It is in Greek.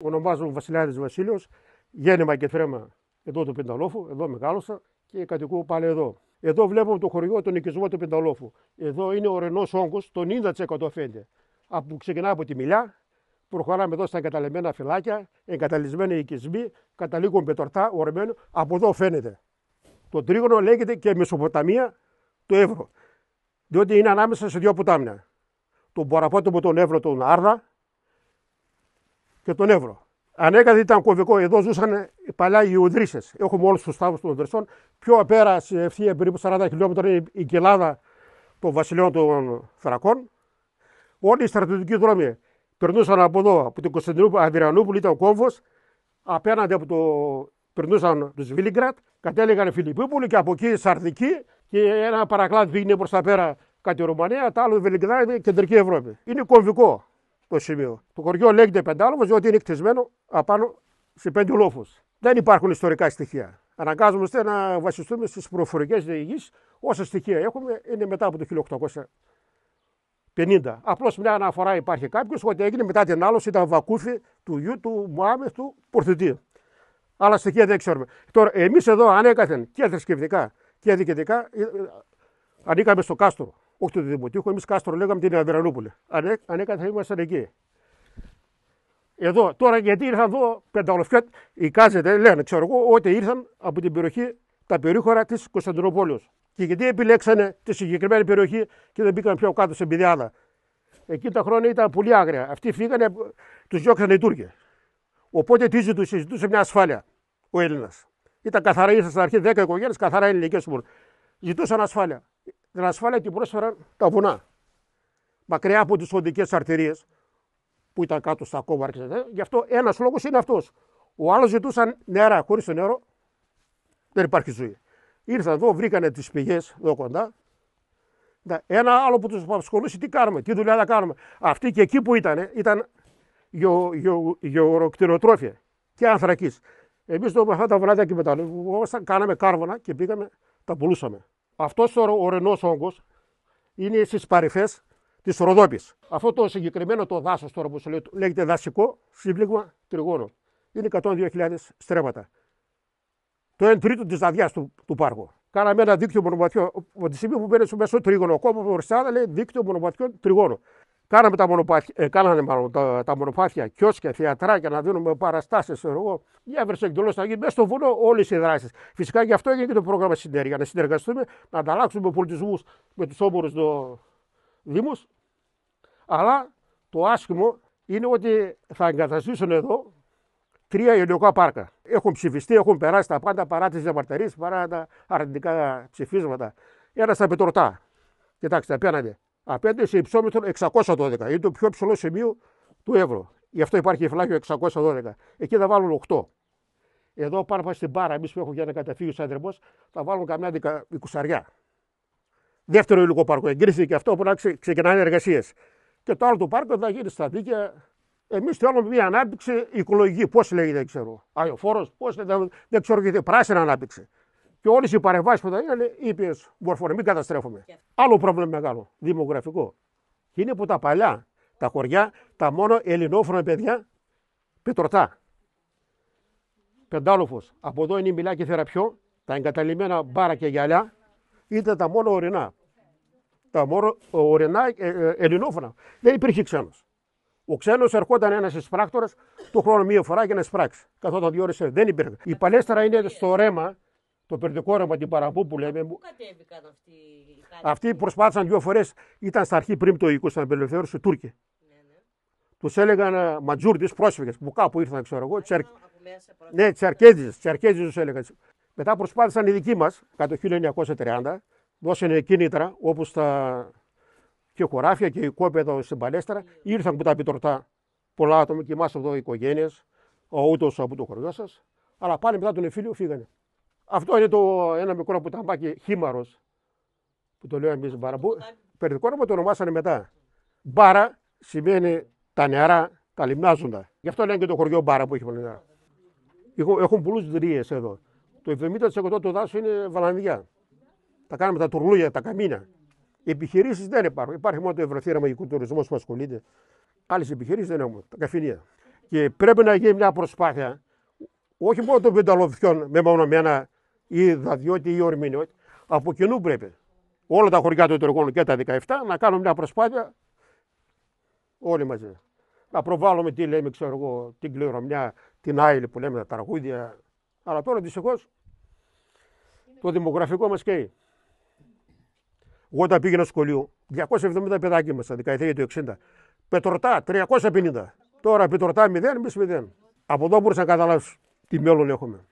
Ονομάζομαι Βασιλιάδης Βασίλειος, γέννημα και θρέμα εδώ του Πενταλόφου, εδώ μεγάλωσα και κατοικώ πάλι εδώ. Εδώ βλέπουμε το χωριό, τον οικισμό του Πενταλόφου. Εδώ είναι ο ρενός όγκος, το 90% φαίνεται. Από ξεκινά από τη Μιλιά, προχωράμε εδώ στα εγκαταλειμμένα φυλάκια, εγκαταλειμμένοι οικισμοί, καταλήγουν πετορτά, ορεμένο, από εδώ φαίνεται. Το τρίγωνο λέγεται και Μεσοποταμία του Εύρω, διότι είναι ανάμεσα σε δύο ποτάμια. Τον παραπόταμο τον Εύρο, τον Άρδα και τον Εύρο. Ανέκαθεν ήταν κομβικό, εδώ ζούσαν παλιά οι Ουδρίσες. Έχουμε όλους τους τάφους των Ουδρισσών. Πιο απέρα, σε ευθεία περίπου 40 χιλιόμετρα, είναι η κοιλάδα των βασιλιών των Θρακών. Όλοι οι στρατιωτικοί δρόμοι περνούσαν από εδώ, από την Κωνσταντινούπολη, Αδριανούπολη, ήταν κόμβος. Απέναντι από περνούσαν του Βίλιγκρατ, κατέληγαν Φιλιππίπολη και από εκεί Σαρδική και ένα παρακλάδι πήγαινε προς τα πέρα κάτι Ρουμανία, το άλλο Βιλιγκράδι, κεντρική Ευρώπη. Είναι κομβικό το σημείο. Το χωριό λέγεται Πεντάλοφος διότι είναι κτισμένο απάνω σε 5 λόφους. Δεν υπάρχουν ιστορικά στοιχεία. Αναγκάζομαστε να βασιστούμε στις προφορικές διηγήσεις. Όσα στοιχεία έχουμε είναι μετά από το 1850. Απλώς μια αναφορά υπάρχει κάποιος ότι έγινε μετά την άλωση, ήταν βακούφι του γιου του Μωάμεθ του Πορθητή. Άλλα στοιχεία δεν ξέρουμε. Τώρα, εμείς εδώ ανέκαθεν και θρησκευτικά και διοικητικά ανήκαμε στο κάστρο. Όχι το Δημοτικό, εμείς κάστρο λέγαμε την Αδριανούπολη. Ανέκαθεν ήμασταν εκεί. Εδώ, τώρα γιατί ήρθαν εδώ πενταλοφιάτ, εικάζεται, λένε, ξέρω εγώ, ότι ήρθαν από την περιοχή, τα περίχωρα της Κωνσταντινούπολης. Και γιατί επιλέξανε τη συγκεκριμένη περιοχή και δεν μπήκαν πιο κάτω σε Μπιδιάδα. Εκεί τα χρόνια ήταν πολύ άγρια. Αυτοί φύγανε, τους διώξανε οι Τούρκοι. Οπότε τι ζητούσε μια ασφάλεια ο Έλληνας. Ήταν καθαρά, ήρθαν στην αρχή 10 οικογένειες, καθαρά ελληνικές μόνο. Ζητούσαν ασφάλεια. Την ασφάλεια την πρόσφεραν τα βουνά. Μακριά από τις οδικές αρτηρίες που ήταν κάτω στα κόβαρια. Γι' αυτό ένας λόγος είναι αυτός. Ο άλλος ζητούσαν νερά. Χωρίς το νερό δεν υπάρχει ζωή. Ήρθαν εδώ, βρήκανε τις πηγές εδώ κοντά. Ένα άλλο που τους απασχολούσε, τι κάνουμε, τι δουλειά θα κάνουμε. Αυτοί και εκεί που ήταν γεωροκτηνοτρόφια και ανθρακής. Εμείς με αυτά τα βουνά τα εκμεταλλευόμασταν, κάναμε κάρβονα και πήγαμε, τα πουλούσαμε. Αυτός ο ρενός όγκος είναι στις παρυφές της Ροδόπης. Αυτό το συγκεκριμένο το δάσος τώρα που λέγεται δασικό σύμπλεγμα τριγώνου. Είναι 102.000 στρέμματα. Το 1/3 της αδειάς του πάρκου. Κάναμε ένα δίκτυο μονοπατιών. Από τη στιγμή που μπαίνει στο μέσο τρίγωνο, ο κόμμα Οριστάδα λέει δίκτυο μονοπατιών τριγώνου. Κάναμε τα μονοπάτια, κιόσκια, θεατράκια, να δίνουμε παραστάσεις. Διάφορες εκδηλώσεις να γίνει μέσα στο βουνό όλες οι δράσεις. Φυσικά γι' αυτό έγινε και το πρόγραμμα Συντέρια. Να συνεργαστούμε, να ανταλλάξουμε πολιτισμούς με τους όμορους δήμους. Αλλά το άσχημο είναι ότι θα εγκαταστήσουν εδώ 3 ελληνικά πάρκα. Έχουν ψηφιστεί, έχουν περάσει τα πάντα παρά τις διαμαρτυρίες, παρά τα αρνητικά ψηφίσματα. Ένα στα Πετρορτά. Κοιτάξτε, απέναντι σε υψόμετρο 612. Είναι το πιο ψηλό σημείο του Εύρου. Γι' αυτό υπάρχει φυλάκιο 612. Εκεί θα βάλουν 8. Εδώ πάνω στην Πάρα, εμείς που έχουμε για να καταφύγει ο Αντρεμπός, θα βάλουν καμιά 20. Δεύτερο υλικό πάρκο. Εγκρίθηκε αυτό που να ξεκινάνε εργασίες. Και το άλλο το πάρκο θα γίνει στα δίκαια. Εμείς θέλουμε μια ανάπτυξη οικολογική. Πώς λέγεται, δεν ξέρω. Αεροφόρος, πώς λέγεται, δεν ξέρω γιατί. Πράσινη ανάπτυξη. Και όλες οι παρεμβάσεις που θα είναι ήπιες μορφών. Μην καταστρέφουμε. Άλλο πρόβλημα μεγάλο. Δημογραφικό. Και είναι από τα παλιά τα χωριά, τα μόνο ελληνόφωνα παιδιά Πετρορτά. Πεντάλοφος. Από εδώ είναι η Μιλιά και Θεραπιό. Τα εγκαταλειμμένα Μπάρα και Γυαλιά ήταν τα μόνο ορεινά. Τα μόνο ορεινά ελληνόφωνα. Δεν υπήρχε ξένος. Ο ξένος ερχόταν ένας εισπράκτορας του χρόνου μία φορά για να εισπράξει. Καθόταν 2 ώρες. Δεν υπήρχε. Η παλέστρα είναι στο ρέμα, το περδικό ρέμα, την Παραμπού που λέμε. Πού κατέβηκαν αυτοί οι Αυτοί προσπάθησαν 2 φορές. Ήταν στα αρχή πριν το 20, στην απελευθέρωση οι Τούρκοι. Ναι. Τους έλεγαν ματζούρτες, πρόσφυγες που κάπου ήρθαν, ξέρω εγώ. Ναι, Τσερκέζοι. Τσερκέζοι τους έλεγαν. Μετά προσπάθησαν οι δικοί μας, κατά το 1930, δώσανε κίνητρα όπως και χωράφια και οικόπεδα στην παλέστρα. Ήρθαν από τα Πετρορτά πολλά άτομα και εμάς εδώ οικογένειες, ούτως από το χωριό σας. Αλλά πάλι μετά τον εμφύλιο φύγανε. Αυτό είναι ένα μικρό ποταμάκι χήμαρος, που το λέω εμείς Μπαραμπού. Περδικό ρέμα το ονομάσανε μετά. Μπάρα σημαίνει τα νερά, τα λιμνάζοντα. Γι' αυτό λένε και το χωριό Μπάρα που έχει πολλά νερά. Έχουν πολλούς δρύες εδώ. Το 70% του δάσου είναι βαλανδιά. Τα κάνουμε τα τουρλούια, τα καμίνια. Επιχειρήσεις δεν υπάρχουν. Υπάρχει μόνο το Ευρωθύρα Μαγικού Τουρισμού που ασχολείται. Άλλες επιχειρήσεις δεν έχουμε. Τα καφενεία. Και πρέπει να γίνει μια προσπάθεια, όχι μόνο των πενταλοβιών μεμονωμένα ή Δαδιώτη ή Ορμηνιώτη, από κοινού πρέπει. Όλα τα χωριά των Τουργών και τα 17 να κάνουμε μια προσπάθεια όλοι μαζί. Να προβάλλουμε τι λέμε, ξέρω εγώ, την κληρονομιά, την άειλη που λέμε, τα τραγούδια. Αλλά τώρα δυστυχώς το δημογραφικό μας καίει. Εγώ όταν πήγαινα στο σχολείο, 270 παιδάκια μας στα δεκαετία του 60. Πετροτά 350. Τώρα πετροτά 0, εμείς 0. Από εδώ μπορούσα να καταλάβεις τι μέλλον έχουμε.